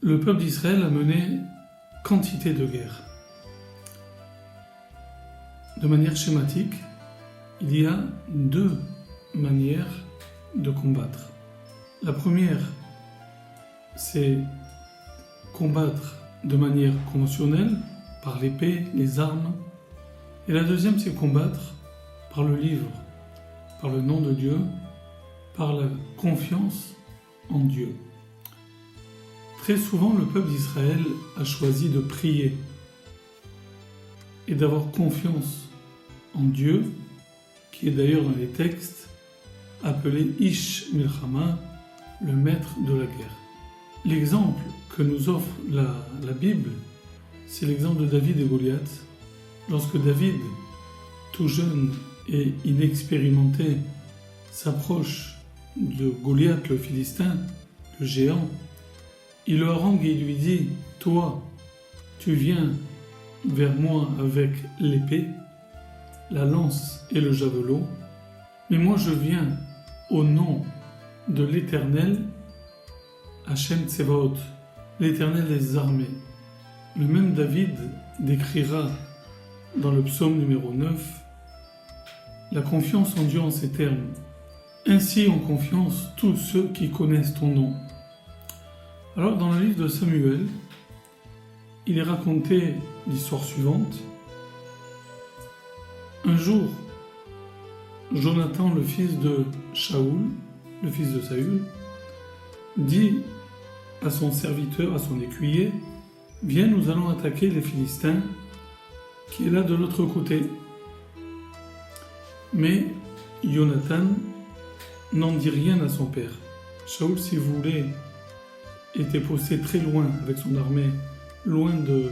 Le peuple d'Israël a mené quantité de guerres. De manière schématique, il y a deux manières de combattre. La première, c'est combattre de manière conventionnelle, par l'épée, les armes. Et la deuxième, c'est combattre par le livre, par le nom de Dieu, par la confiance en Dieu. Très souvent, le peuple d'Israël a choisi de prier et d'avoir confiance en Dieu, qui est d'ailleurs dans les textes appelé Ish Milchama, le maître de la guerre. L'exemple que nous offre la Bible, c'est l'exemple de David et Goliath. Lorsque David, tout jeune et inexpérimenté, s'approche de Goliath le Philistin, le géant, il le harangue et lui dit « Toi, tu viens vers moi avec l'épée, la lance et le javelot, mais moi je viens au nom de l'Éternel, Hachem Tsevaot, l'Éternel des armées. » Le même David décrira dans le psaume numéro 9 la confiance en Dieu en ces termes. « Ainsi ont confiance tous ceux qui connaissent ton nom. » Alors dans le livre de Samuel, il est raconté l'histoire suivante. Un jour, Jonathan, le fils de Shaoul, le fils de Saül, dit à son serviteur, à son écuyer, « Viens, nous allons attaquer les Philistins qui est là de l'autre côté. » Mais Jonathan n'en dit rien à son père. Shaoul, si vous voulez, était posté très loin avec son armée, loin de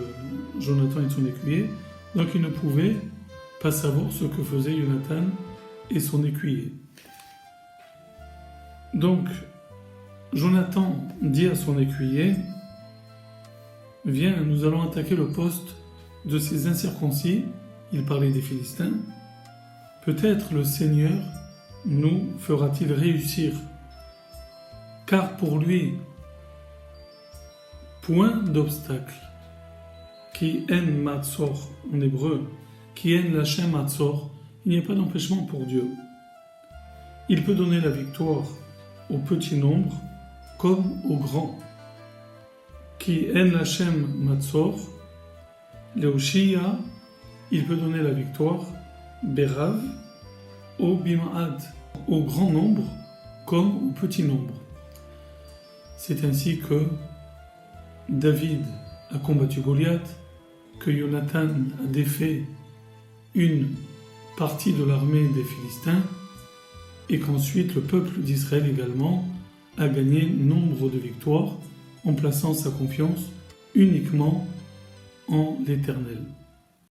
Jonathan et de son écuyer, donc il ne pouvait pas savoir ce que faisait Jonathan et son écuyer. Donc, Jonathan dit à son écuyer, « Viens, nous allons attaquer le poste de ces incirconcis. » Il parlait des Philistins. « Peut-être le Seigneur nous fera-t-il réussir, car pour lui, point d'obstacle. Qui en matzor en hébreu, qui en lachem matzor, il n'y a pas d'empêchement pour Dieu. Il peut donner la victoire au petit nombre comme au grand. Qui en lachem matzor, leoshia, il peut donner la victoire berav au bima'ad, au grand nombre comme au petit nombre. C'est ainsi que David a combattu Goliath, que Jonathan a défait une partie de l'armée des Philistins et qu'ensuite le peuple d'Israël également a gagné nombre de victoires en plaçant sa confiance uniquement en l'Éternel.